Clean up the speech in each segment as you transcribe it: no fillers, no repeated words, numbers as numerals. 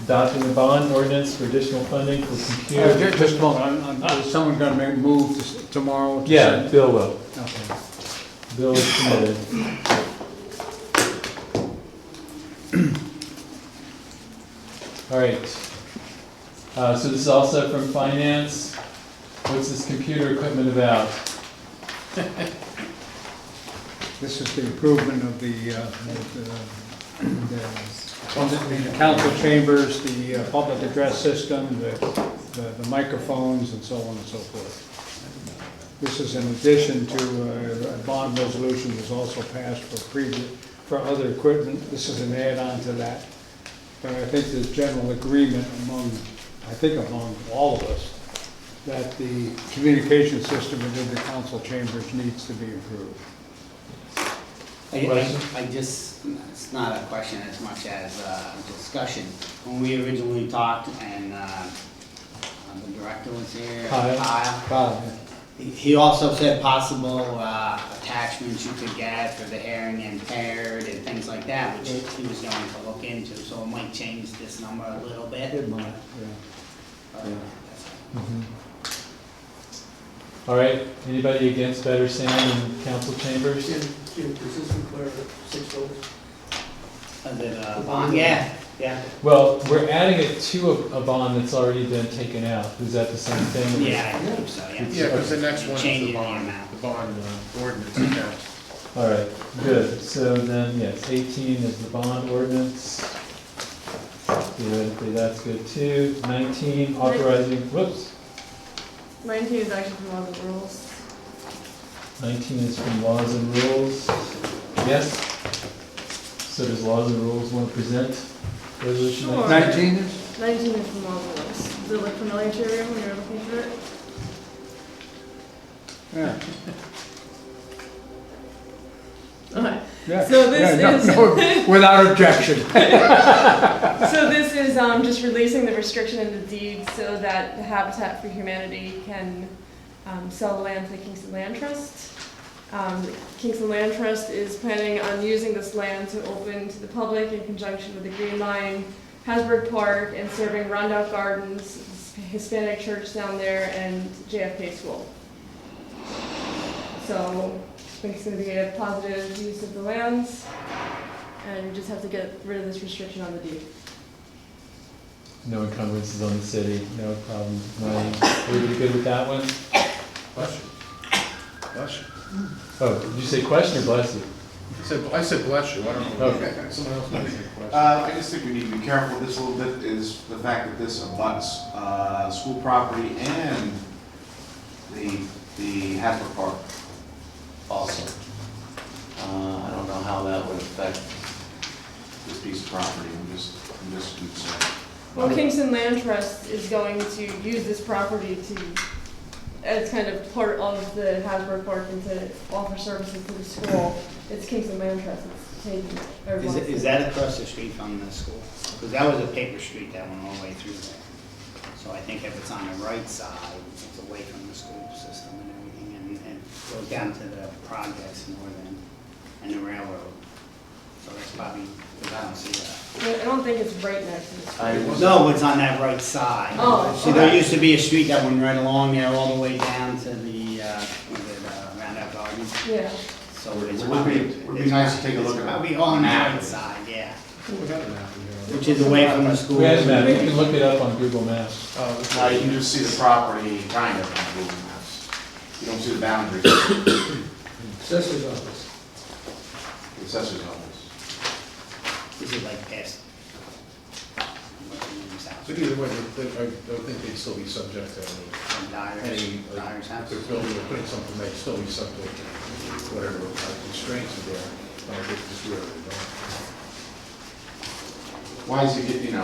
Adopting a bond ordinance for additional funding for computer. Just a moment, is someone gonna move tomorrow? to Yeah, send- Bill will. Okay. Bill is committed. All right. So this is also from finance. What's this computer equipment about? This is the improvement of the council chambers, the public address system, the microphones, and so on and so forth. This is in addition to a bond resolution was also passed for other equipment. This is an add-on to that. But I think there's general agreement among all of us that the communication system within the council chambers needs to be improved. I just, it's not a question as much as a discussion. When we originally talked and the director was here, Kyle, he also said possible attachments you could get for the hearing impaired and things like that, which he was going to look into, so it might change this number a little bit. It might, yeah. Mhm. All right, anybody against better sound in council chambers? Does this require 6 votes? Is it bond? Yeah. Well, we're adding it to a bond that's already been taken out. Is that the same thing? Yeah, I think so, yeah. Yeah, because the next one is Changing the the bond, amount. ordinance account. All right, good. So then, yes, 18 is the bond ordinance. Theoretically, that's good too. 19, authorizing, whoops. 19 is actually from laws and rules. 19 is from laws and rules. Yes? So does laws and rules want to present resolution Sure. 19? 19 is? 19 is from laws and rules. Does it look familiar to you when you're looking for it? Yeah. Okay. Yeah. So this is- No, without objection. So this is just releasing the restriction in the deed so that the Habitat for Humanity can sell the land to the Kingston Land Trust. The Kingston Land Trust is planning on using this land to open to the public in conjunction with the Green Line, Hasbrook Park, and serving Rondout Gardens, Hispanic Church down there, and JFK School. So I think it's going to be a positive use of the lands, and we just have to get rid of this restriction on the deed. No encumbrances on the city, no problem. Everybody good with that one? Bless you. Bless you. Oh, did you say question or bless you? I said bless you, I don't know. Okay. Someone else might say question. I just think we need to be careful with this a little bit, is the fact that this abuts school property and the Hasbrook Park also. I don't know how that would affect this piece of property, I'm just concerned. Well, Kingston Land Trust is going to use this property as kind of part of the Hasbrook Park and to offer services to the school. It's Kingston Land Trust, it's taking everyone. Is that across the street from the school? Because that was a paper street that went all the way through there. So I think if it's on the right side, it's away from the school system and everything, and goes down to the projects more than, and the railroad. So that's probably, because I don't see that. I don't think it's right next to the school. No, it's on that right side. Oh, See, there okay. used to be a street that went right along there all the way down to the, Roundout Gardens. Yeah. So it's It probably. would be nice to take a look at It's that. probably on the right side, yeah. We got it now. Which is away from the school. We had a map, you can look it up on Google Maps. Now, you can just see the property kind of on Google Maps. You don't see the boundaries. Assessor's office. The assessor's office. Is it like past? But either way, I don't think they'd still be subject to any, Dyer's house? if they're building or putting something, they'd still be subject to whatever constraints are there. I think just where they don't. Why is he getting,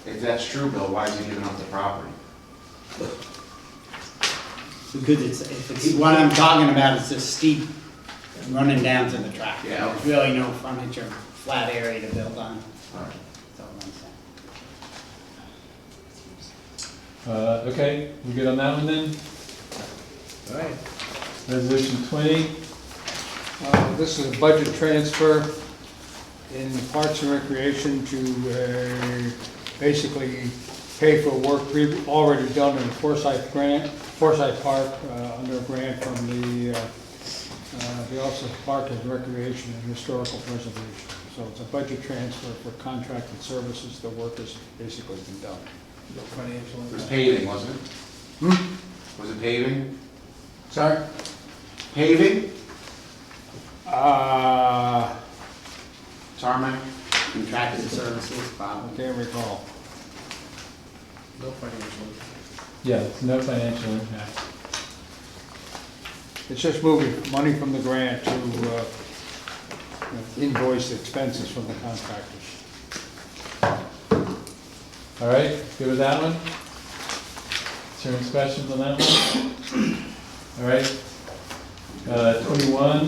if that's true, Bill, why is he giving up the property? Because it's what I'm talking about, it's a steep running down to the track. Yeah. There's really no frontage or flat area to build on. All right. That's all I'm saying. Okay, we good on that one then? All right. Resolution 20, This is a budget transfer in Parks and Recreation to basically pay for work already done in Forsyth Park, under a grant from the Office of Park and Recreation and Historical Preservation. So it's a budget transfer for contracted services. The work has basically been done. No financial It was impact. paving, wasn't it? Was it paving? Sorry? Paving? Tarmac, contracted services, I probably. can't recall. No financial impact. Yeah, it's no financial impact. It's just moving money from the grant to invoice expenses from the contractors. All right, good with that one? Concerns, questions on that one? All right. 21,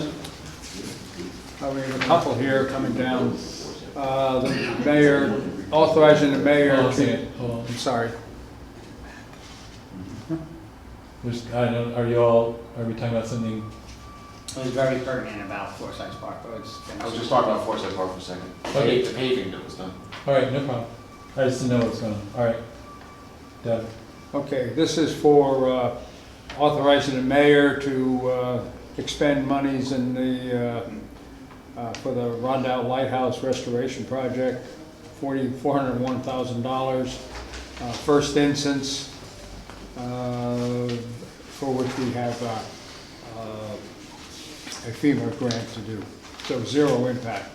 We have a couple here coming down. The mayor, authorizing the mayor hold on a to, second, hold on. I'm sorry. Are we talking about something? It was very pertinent about Forsyth Park Roads. I was just talking about Forsyth Park for a second. Okay. The paving that was done. All right, no problem. I just didn't know what's going on. All right. Deb. Okay, this is for authorizing the mayor to expend monies in the, for the Rondout Lighthouse Restoration Project, $401,000. First instance, for which we have a FEMA grant to do. So zero impact.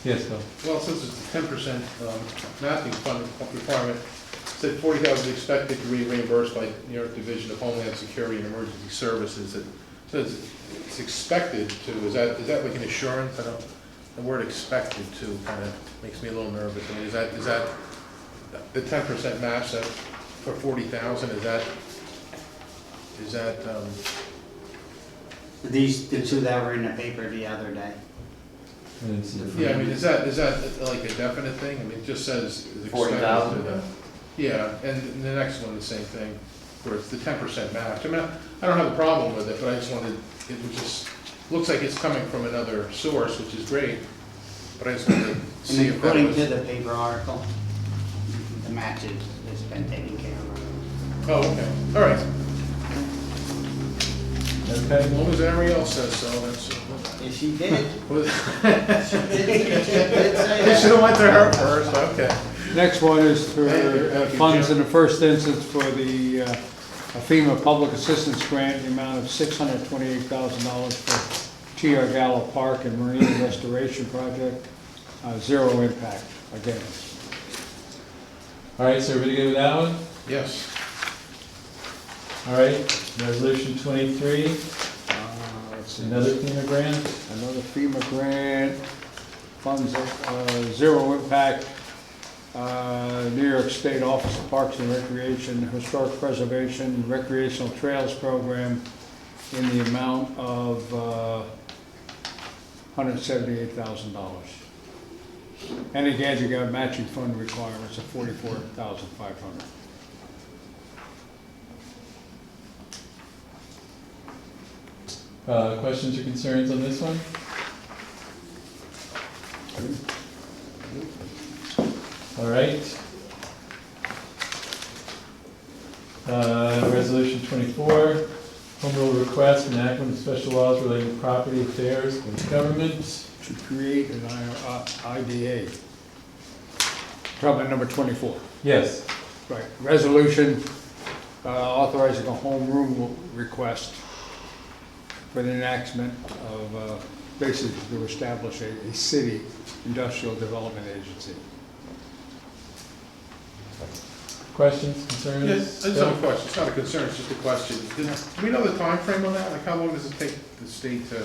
Yes, Bill. Well, since it's a 10% matching fund requirement, said 40,000 is expected to be reimbursed by New York Division of Homeland Security and Emergency Services. It says it's expected to. Is that like an assurance? I don't. The word "expected to" kind of makes me a little nervous. I mean, is that the 10% match that for 40,000? Is that These, the two that were in the paper the other day. I didn't see it. Yeah, I mean, is that like a definite thing? I mean, it just says is expected 40,000? to. Yeah, and the next one, the same thing, where it's the 10% match. I mean, I don't have a problem with it, but I just wanted, it was just, looks like it's coming from another source, which is great, but I just wanted to see And if that according was. to the paper article, the match has been taken care of. Oh, okay, all right. Okay. As long as everybody else says so, that's. If she did, Was- she did I say should that. have went to her first, okay. Next one is for Thank you, funds Jim. in the first instance for the FEMA Public Assistance Grant, the amount of $628,000 for T.R. Gallo Park and Marina Restoration Project. Zero impact, again. All right, so everybody good with that one? Yes. All right, resolution 23, Let's see. another FEMA grant. Another FEMA grant, funds zero impact, New York State Office of Parks and Recreation, Historic Preservation, Recreational Trails Program in the amount of $178,000. And again, you got matching fund requirements of $44,500. Questions or concerns on this one? All right. Resolution 24, home rule request, enactment of special laws relating to property affairs with government. To create an IDA. Problem number 24. Yes. Right, resolution authorizing a home rule request for the enactment of, basically to establish a city industrial development agency. Questions, concerns? Yes, it's not a question, it's not a concern, it's just a question. Do we know the time frame on that? Like, how long does it take the state to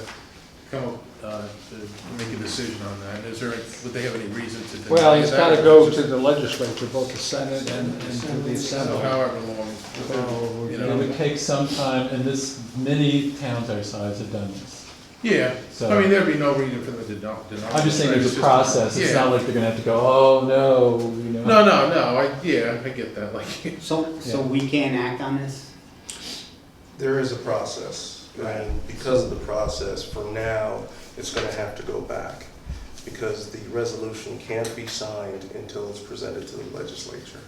come up, to make a decision on that? Is there, would they have any reason to deny Well, it's that, got to or go just- to the legislature, both the Senate and to the So Assembly. however long, So, you It know? would take some time, and many towns our size have done this. Yeah, So- I mean, there'd be no reason for them to deny. I'm just saying right? there's It's a just- process, it's yeah. not like they're gonna have to go, oh, no, you know. No, I get that, like, So Yeah. we can't act on this? There is a process, and because of the process, for now, it's gonna have to go back. because the resolution can't be signed until it's presented to the legislature.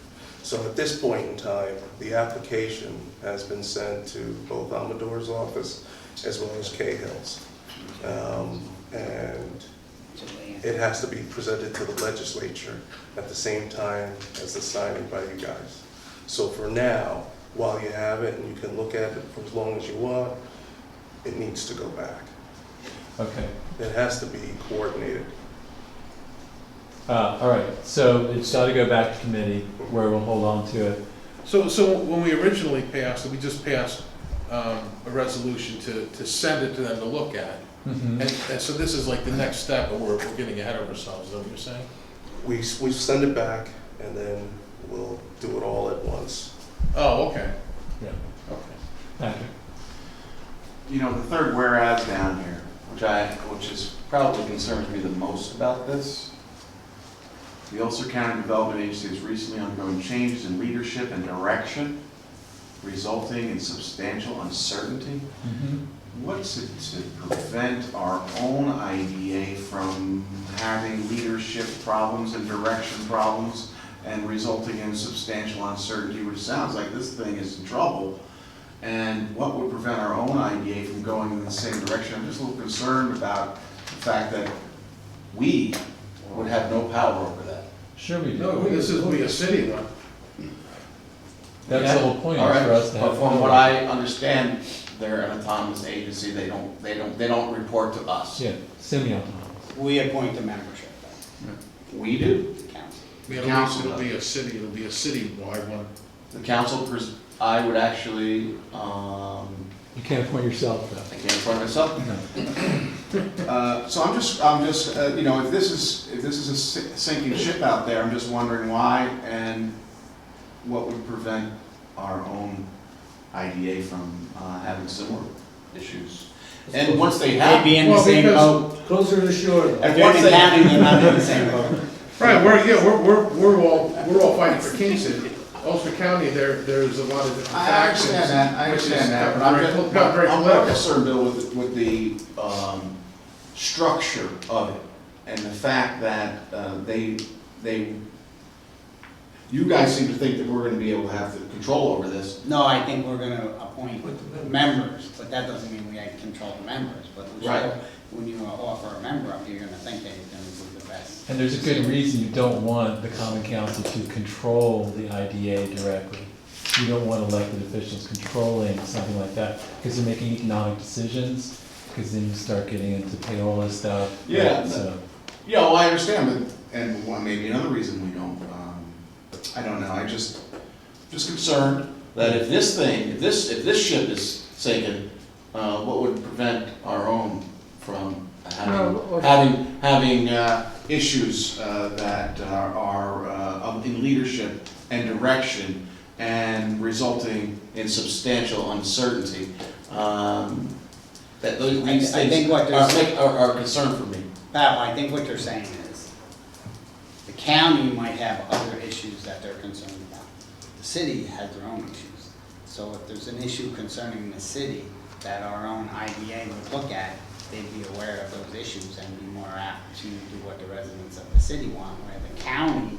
So at this point in time, the application has been sent to both Amador's office as well as Cahill's. And it has to be presented to the legislature at the same time as the signing by you guys. So for now, while you have it and you can look at it for as long as you want, it needs to go back. Okay. It has to be coordinated. All right, so it's got to go back to committee where we'll hold on to it. So when we originally passed it, we just passed a resolution to send it to them to look at. Mhm. And so this is like the next step, but we're getting ahead of ourselves, is that what you're saying? We send it back and then we'll do it all at once. Oh, okay. Yeah. Okay. Patrick? You know, the third whereas down here, which is probably concerns me the most about this. The Ulster County Development Agency has recently undergone changes in leadership and direction, resulting in substantial uncertainty. Mm-hmm. What's it to prevent our own IDA from having leadership problems and direction problems and resulting in substantial uncertainty, which sounds like this thing is in trouble? And what would prevent our own IDA from going in the same direction? I'm just a little concerned about the fact that we would have no power over that. Sure we do. No, this is we a city one. That's the whole point, All is right, for us to have. but from what I understand, they're an autonomous agency, they don't report to us. Yeah, semi-autonomous. We appoint the membership, We do. the council. It'll be a city-wide one. The council, I would actually, You can't appoint yourself, I though. can't afford myself. No. So I'm just, you know, if this is a sinking ship out there, I'm just wondering why and what would prevent our own IDA from having similar issues. And once they have, They'd be in the Well, same because- boat. Closer to the shore, though. If they're in the county, they're not in the same boat. Right, we're all fighting for Kingston. Ulster County, there's a lot of different I factions. understand that, but I'm more concerned, Bill, with the structure of it and the fact that you guys seem to think that we're gonna be able to have the control over this. No, I think we're gonna appoint members, but that doesn't mean we have control of members, but we Right. still, when you offer a member up, you're gonna think that he's gonna do the best. And there's a good reason you don't want the common council to control the IDA directly. You don't want elected officials controlling something like that, because they're making economic decisions, because then you start getting into payola stuff. Yeah. So, Yeah, well, I understand, but, and one, maybe another reason we don't, I don't know, just concerned that if this ship is sinking, what would prevent our own from having issues that are in leadership and direction and resulting in substantial uncertainty? That these I think what they're saying- are a concern for me. Pat, I think what they're saying is, the county might have other issues that they're concerned about. The city has their own issues. So if there's an issue concerning the city that our own IDA would look at, they'd be aware of those issues and be more apt to do what the residents of the city want, where the county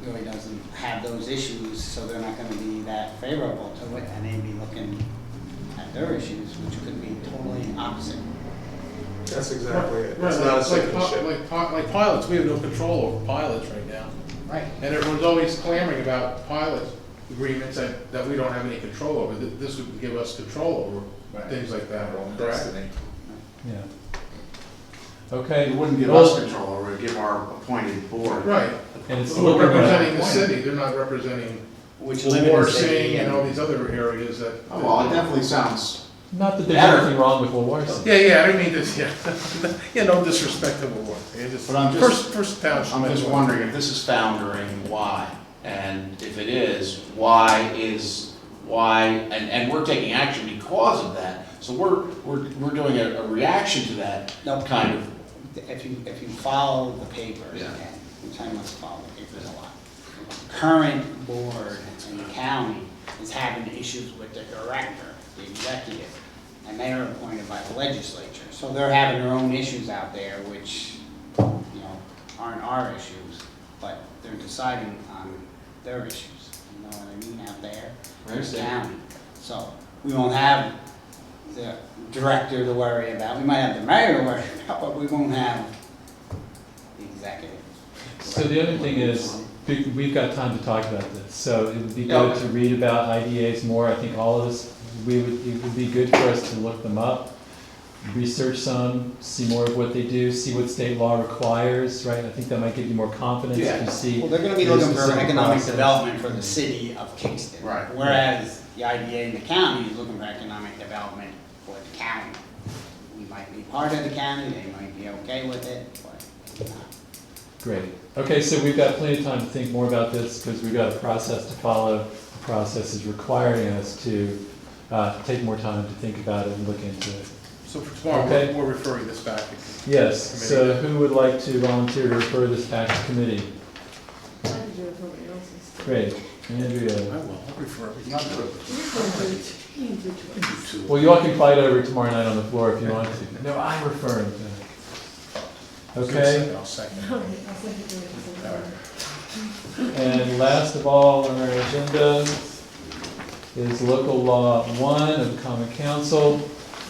really doesn't have those issues, so they're not gonna be that favorable to it, and they'd be looking at their issues, which could be totally opposite. That's exactly it. Right, It's not a like sinking ship. like pilots, we have no control over pilots right now. Right. And everyone's always clamoring about pilot agreements that we don't have any control over. This would give us control over things like that, correct? yeah. Okay. It wouldn't give Well, us control over it, give our appointed board. Right. And it's We're looking representing the at, city, they're not representing Which limit the city Warsing and all these other areas that. Oh, well, it definitely sounds, not that there's Better. anything wrong with Wawarson. Yeah, I didn't mean this, yeah. Yeah, no disrespect to Warsing. It's just, But I'm just- first township. I'm just wondering if this is foundering, why? And if it is, and we're taking action because of that. So we're doing a reaction to that No. kind of. If you follow the papers, Yeah. okay, which I must follow the papers a lot. Current board in the county is having issues with the director, the executive, and they are appointed by the legislature. So they're having their own issues out there, which, you know, aren't our issues, but they're deciding on their issues, you know what I mean, out there I in the understand. county. So we won't have the director to worry about, we might have the mayor to worry about, but we won't have the executive. So the other thing is, we've got time to talk about this, so it would be good to read about IDAs more. I think all of us, it would be good for us to look them up, research some, see more of what they do, see what state law requires, right? I think that might give you more confidence if you see. Well, they're gonna be there's looking for specific economic process. development for the city of Kingston. Right. Whereas the IDA in the county is looking for economic development for the county. We might be part of the county, they might be okay with it, but not. Great. Okay, so we've got plenty of time to think more about this because we've got a process to follow. The process is requiring us to take more time to think about it and look into it. So for tomorrow, Okay. we're referring this back. Yes, so who would like to volunteer to refer this back to committee? I can do it for everybody else's. Great. I Andrea. will, I'll refer everything. You can do it. Well, you all can fight over it tomorrow night on the floor if you want to. No, I refer it. Okay? I'll second. All right, I'll send it to you. And last of all on our agenda is local law 1 of the Common Council,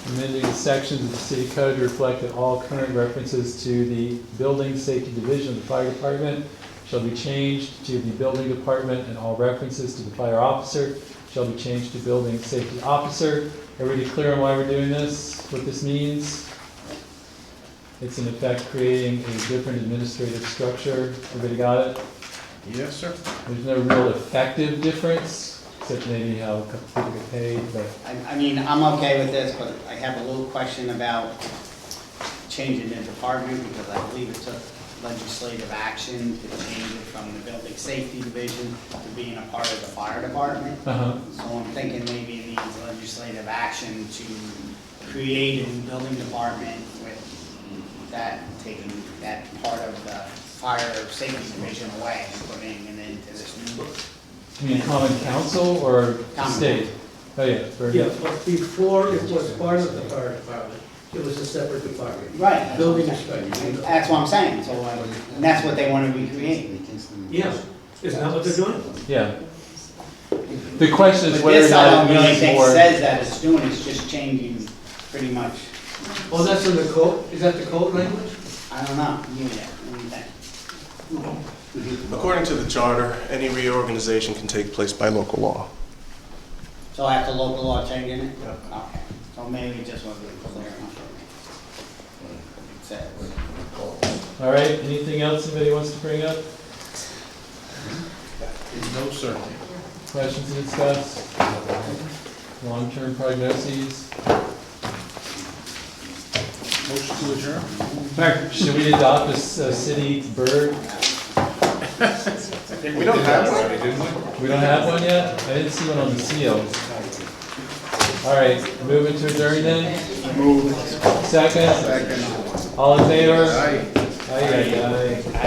amending the sections of the city code to reflect that all current references to the Building Safety Division of the Fire Department shall be changed to the Building Department, and all references to the fire officer shall be changed to Building Safety Officer. Everybody clear on why we're doing this, what this means? It's in effect creating a different administrative structure. Everybody got it? Yes, sir. There's no real effective difference, except maybe how a couple people get paid, but I mean, I'm okay with this, but I have a little question about changing the department, because I believe it took legislative action to change it from the Building Safety Division to being a part of the fire department. So I'm thinking maybe it needs legislative action to create a new building department with that, taking that part of the fire safety division away and putting it into this new. you mean common council or Common. state? Oh, yeah, very Yeah, good. but before it was part of the fire department, it was a separate department. Right. Building inspector. That's what I'm saying, so, and that's what they want to recreate. Yeah, isn't that what they're doing? Yeah. The question is But whether or this, I not don't it really needs think more. says that it's doing, it's just changing pretty much, Oh, that's in the code, is that the code language? I don't know, yeah, what do you think? According to the charter, any reorganization can take place by local law. So after local law changing it? Yep. Okay, so maybe it just wasn't clear enough for me. It says. All right, anything else anybody wants to bring up? No, sir. Questions to discuss? Long-term prognoses? Motion to adjourn? Should we adopt a city bird? We don't have one. We don't have one yet? I didn't see one on the seal. All right, moving to adjourn then? Second? All in favor? Aye. Aye, aye, aye.